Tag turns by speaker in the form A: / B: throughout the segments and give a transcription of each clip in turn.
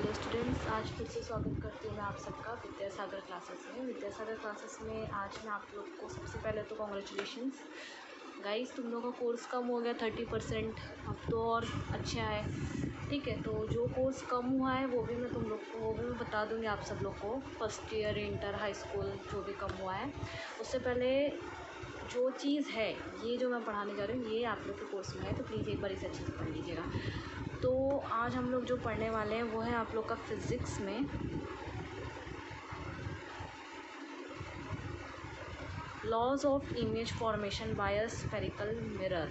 A: Hello students, आज फिर से स्वागत करती हूँ मैं आप सबका विद्यासागर क्लासेस में। विद्यासागर क्लासेस में आज मैं आप लोग को सबसे पहले तो कॉन्ग्रेचुलेशंस गाइस, तुम लोगों का कोर्स कम हो गया 30%। अब तो और अच्छा है, ठीक है। तो जो कोर्स कम हुआ है वो भी मैं बता दूँगी आप सब लोग को। First year, inter, high school जो भी कम हुआ है, उससे पहले जो चीज़ है ये जो मैं पढ़ाने जा रही हूँ ये आप लोग के कोर्स में है, तो प्लीज़ एक बार इसे अच्छे से पढ़ लीजिएगा। तो आज हम लोग जो पढ़ने वाले हैं वो है आप लोग का फिज़िक्स में laws of image formation by a spherical mirror,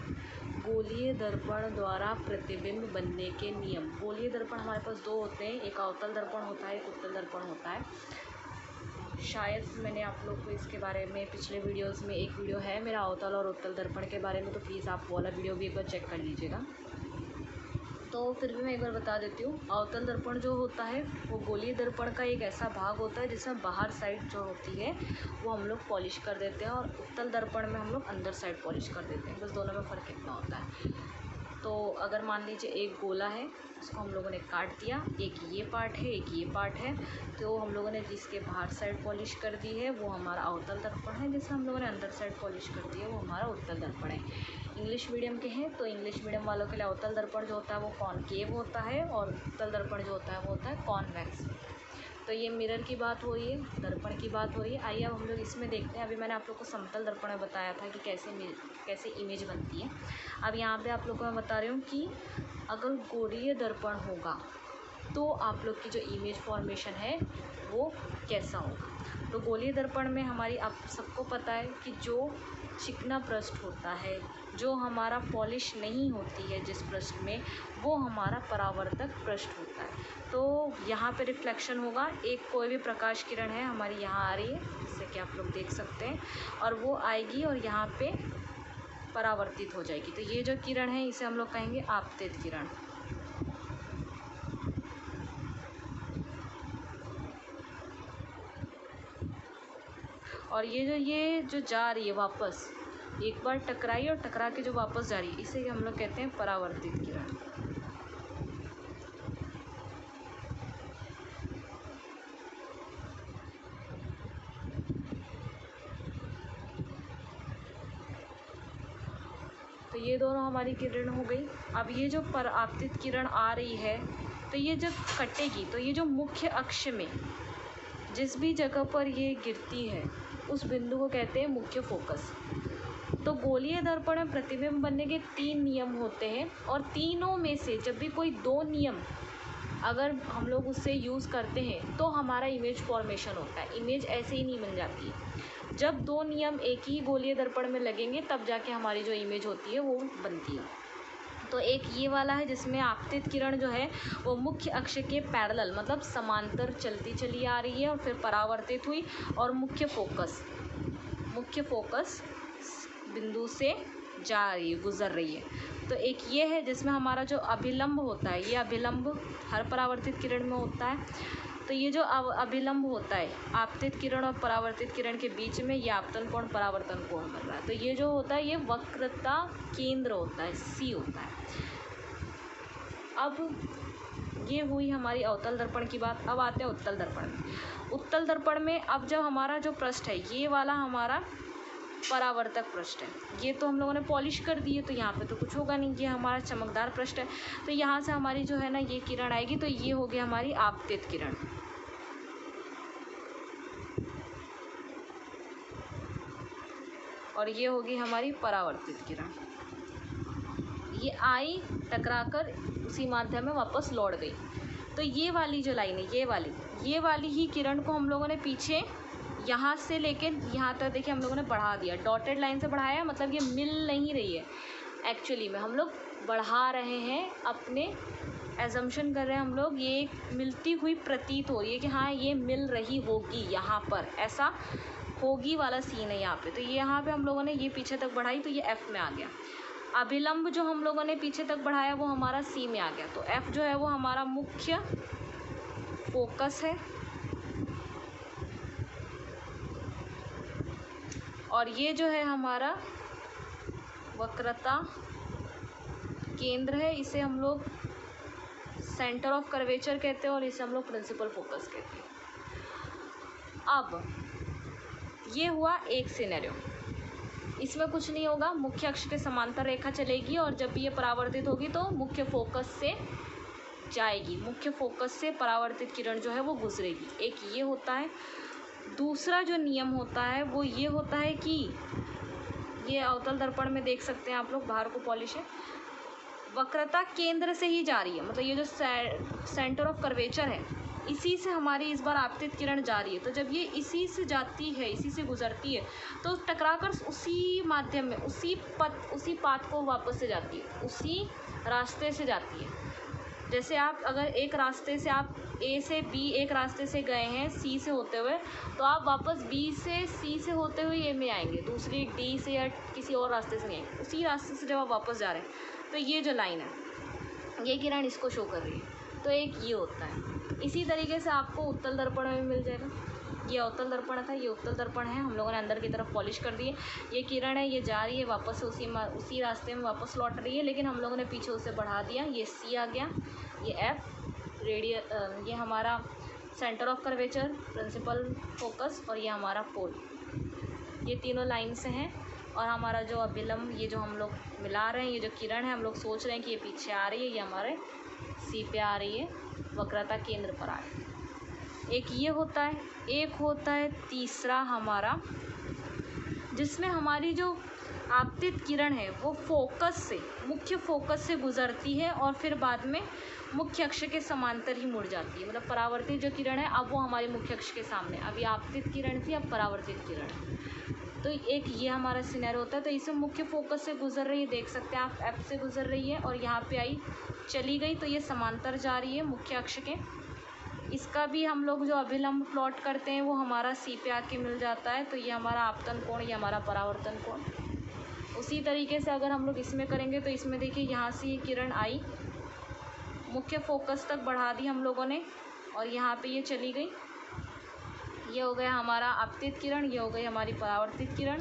A: गोलीय दर्पण द्वारा प्रतिबिंब बनने के नियम। गोलीय दर्पण हमारे पास दो होते हैं, एक अवतल दर्पण होता है, एक उत्तल दर्पण होता है। शायद मैंने आप लोग को इसके बारे में पिछले वीडियोस में एक वीडियो है मेरा अवतल और उत्तल दर्पण के बारे में, तो प्लीज़ आप वो वाला वीडियो भी एक बार चेक कर लीजिएगा। तो फिर भी मैं एक बार बता देती हूँ। अवतल दर्पण जो होता है वो गोलीय दर्पण का एक ऐसा भाग होता है जिसमें बाहर साइड जो होती है वो हम लोग पॉलिश कर देते हैं, और उत्तल दर्पण में हम लोग अंदर साइड पॉलिश कर देते हैं। बस दोनों में फ़र्क इतना होता है। तो अगर मान लीजिए एक गोला है, उसको हम लोगों ने काट दिया, एक ये पार्ट है, एक ये पार्ट है, तो हम लोगों ने जिसके बाहर साइड पॉलिश कर दी है वो हमारा अवतल दर्पण है, जिसमें हम लोगों ने अंदर साइड पॉलिश कर दी है वो हमारा उत्तल दर्पण है। इंग्लिश मीडियम के हैं तो इंग्लिश मीडियम वालों के लिए अवतल दर्पण जो होता है वो कॉनकेव होता है, और उत्तल दर्पण जो होता है वो होता है कॉन्वेक्स। तो ये मिरर की बात हो रही है, दर्पण की बात हो रही है। आइए अब हम लोग इसमें देखते हैं। अभी मैंने आप लोग को समतल दर्पण में बताया था कि कैसे इमेज बनती है। अब यहाँ पे आप लोग को मैं बता रही हूँ कि अगर गोलीय दर्पण होगा तो आप लोग की जो इमेज फॉर्मेशन है वो कैसा होगा। तो गोलीय दर्पण में हमारी, आप सबको पता है कि जो चिकना पृष्ठ होता है, जो हमारा पॉलिश नहीं होती है जिस पृष्ठ में, वो हमारा परावर्तक पृष्ठ होता है। तो यहाँ पे रिफ्लेक्शन होगा, एक कोई भी प्रकाश किरण है हमारी यहाँ आ रही है, जैसे कि आप लोग देख सकते हैं, और वो आएगी और यहाँ पे परावर्तित हो जाएगी। तो ये जो किरण है इसे हम लोग कहेंगे आपतित किरण। और ये जो जा रही है वापस, एक बार टकराई और टकरा के जो वापस जा रही है, इसे हम लोग कहते हैं परावर्तित किरण। तो ये दोनों हमारी किरण हो गई। अब ये जो परावर्तित किरण आ रही है, तो ये जब कटेगी तो ये जो मुख्य अक्ष में जिस भी जगह पर ये गिरती है उस बिंदु को कहते हैं मुख्य फोकस। तो गोलीय दर्पण में प्रतिबिंब बनने के 3 नियम होते हैं, और तीनों में से जब भी कोई 2 नियम अगर हम लोग उससे यूज़ करते हैं तो हमारा इमेज फॉर्मेशन होता है। इमेज ऐसे ही नहीं बन जाती है। जब 2 नियम एक ही गोलीय दर्पण में लगेंगे तब जाके हमारी जो इमेज होती है वो बनती है। तो एक ये वाला है जिसमें आपतित किरण जो है वो मुख्य अक्ष के पैरेलल, मतलब समांतर चलती चली आ रही है और फिर परावर्तित हुई और मुख्य फोकस बिंदु से जा रही है, गुजर रही है। तो एक ये है जिसमें हमारा जो अभिलंब होता है, ये अभिलंब हर परावर्तित किरण में होता है। तो ये जो अभिलंब होता है आपतित किरण और परावर्तित किरण के बीच में, ये आपतन कोण परावर्तन कोण बन रहा है। तो ये जो होता है ये वक्रता केंद्र होता है, सी होता है। अब ये हुई हमारी अवतल दर्पण की बात। अब आते हैं उत्तल दर्पण में। उत्तल दर्पण में अब जब हमारा जो पृष्ठ है ये वाला हमारा परावर्तक पृष्ठ है, ये तो हम लोगों ने पॉलिश कर दी है, तो यहाँ पे तो कुछ होगा नहीं, ये हमारा चमकदार पृष्ठ है। तो यहाँ से हमारी जो है ना ये किरण आएगी, तो ये हो गई हमारी आपतित किरण। और ये होगी हमारी परावर्तित किरण। ये आई, टकराकर उसी माध्यम में वापस लौट गई। तो ये वाली जो लाइन है, ये वाली ही किरण को हम लोगों ने पीछे यहाँ से लेके यहाँ तक देखिए हम लोगों ने बढ़ा दिया, डॉटेड लाइन से बढ़ाया, मतलब ये मिल नहीं रही है। एक्चुअली में हम लोग बढ़ा रहे हैं, अपने एजम्पशन कर रहे हैं हम लोग, ये मिलती हुई प्रतीत हो रही है कि हाँ ये मिल रही होगी, यहाँ पर ऐसा होगी वाला सीन है यहाँ पे। तो ये यहाँ पे हम लोगों ने ये पीछे तक बढ़ाई, तो ये एफ में आ गया। अभिलंब जो हम लोगों ने पीछे तक बढ़ाया वो हमारा सी में आ गया। तो एफ जो है वो हमारा मुख्य फोकस है, और ये जो है हमारा वक्रता केंद्र है, इसे हम लोग सेंटर ऑफ कर्वेचर कहते हैं और इसे हम लोग प्रिंसिपल फोकस कहते हैं। अब ये हुआ एक सिनेरियो, इसमें कुछ नहीं होगा, मुख्य अक्ष के समांतर रेखा चलेगी और जब ये परावर्तित होगी तो मुख्य फोकस से जाएगी, मुख्य फोकस से परावर्तित किरण जो है वो गुजरेगी। एक ये होता है। दूसरा जो नियम होता है वो ये होता है कि ये अवतल दर्पण में देख सकते हैं आप लोग, बाहर को पॉलिश है, वक्रता केंद्र से ही जा रही है, मतलब ये जो सेंटर ऑफ कर्वेचर है इसी से हमारी इस बार आपतित किरण जा रही है। तो जब ये इसी से जाती है, इसी से गुजरती है, तो टकराकर उसी माध्यम में, उसी पाथ को वापस से जाती है, उसी रास्ते से जाती है। जैसे आप अगर एक रास्ते से आप ए से बी एक रास्ते से गए हैं सी से होते हुए, तो आप वापस बी से सी से होते हुए ए में आएंगे, दूसरी डी से या किसी और रास्ते से नहीं आएंगे, उसी रास्ते से जब आप वापस जा रहे हैं तो ये जो लाइन है ये किरण इसको शो कर रही है। तो एक ये होता है। इसी तरीके से आपको उत्तल दर्पण में मिल जाएगा। ये अवतल दर्पण था, ये उत्तल दर्पण है, हम लोगों ने अंदर की तरफ पॉलिश कर दी है। ये किरण है, ये जा रही है वापस से उसी रास्ते में वापस लौट रही है, लेकिन हम लोगों ने पीछे उसे बढ़ा दिया। ये सी आ गया, ये एफ रेडियल, ये हमारा centre of curvature, principal focus, और ये हमारा पोल। ये तीनों लाइन से हैं और हमारा जो अभिलंब, ये जो हम लोग मिला रहे हैं, ये जो किरण है हम लोग सोच रहे हैं कि ये पीछे आ रही है, ये हमारे सी पे आ रही है, वक्रता केंद्र पर आ रही है। एक ये होता है। एक होता है तीसरा हमारा, जिसमें हमारी जो आपतित किरण है वो फोकस से, मुख्य फोकस से गुजरती है और फिर बाद में मुख्य अक्ष के समांतर ही मुड़ जाती है। मतलब परावर्तित जो किरण है अब वो हमारे मुख्य अक्ष के सामने, अभी आपतित किरण थी, अब परावर्तित किरण। तो एक ये हमारा सिनेरियो होता है। तो इसे मुख्य फोकस से गुजर रही है, देख सकते हैं आप, एफ से गुजर रही है और यहाँ पे आई, चली गई, तो ये समांतर जा रही है मुख्य अक्ष के। इसका भी हम लोग जो अभिलंब प्लॉट करते हैं वो हमारा सी पे आके मिल जाता है। तो ये हमारा आपतन कोण, ये हमारा परावर्तन कोण। उसी तरीके से अगर हम लोग इसमें करेंगे तो इसमें देखिए यहाँ से ये किरण आई, मुख्य फोकस तक बढ़ा दी हम लोगों ने और यहाँ पे ये चली गई। ये हो गया हमारा आपतित किरण, ये हो गई हमारी परावर्तित किरण।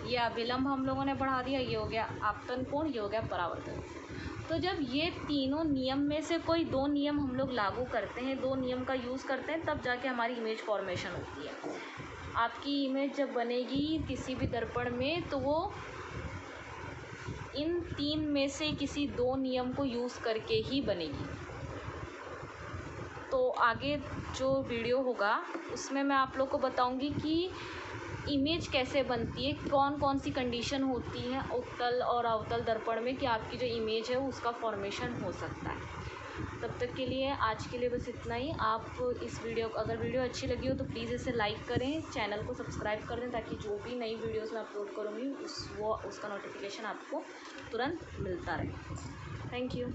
A: ये अभिलंब हम लोगों ने बढ़ा दिया, ये हो गया आपतन कोण, ये हो गया परावर्तन। तो जब ये तीनों नियम में से कोई दो नियम हम लोग लागू करते हैं, दो नियम का यूज़ करते हैं, तब जाके हमारी इमेज फॉर्मेशन होती है। आपकी इमेज जब बनेगी किसी भी दर्पण में तो वो इन तीन में से किसी दो नियम को यूज़ करके ही बनेगी। तो आगे जो वीडियो होगा उसमें मैं आप लोग को बताऊंगी कि इमेज कैसे बनती है, कौन कौन सी कंडीशन होती है उत्तल और अवतल दर्पण में कि आपकी जो इमेज है उसका फॉर्मेशन हो सकता है। तब तक के लिए आज के लिए बस इतना ही। आप इस वीडियो को, अगर वीडियो अच्छी लगी हो तो प्लीज़ इसे लाइक करें, चैनल को सब्सक्राइब कर दें ताकि जो भी नई वीडियोस मैं अपलोड करूँगी उसका नोटिफिकेशन आपको तुरंत मिलता रहे। Thank you.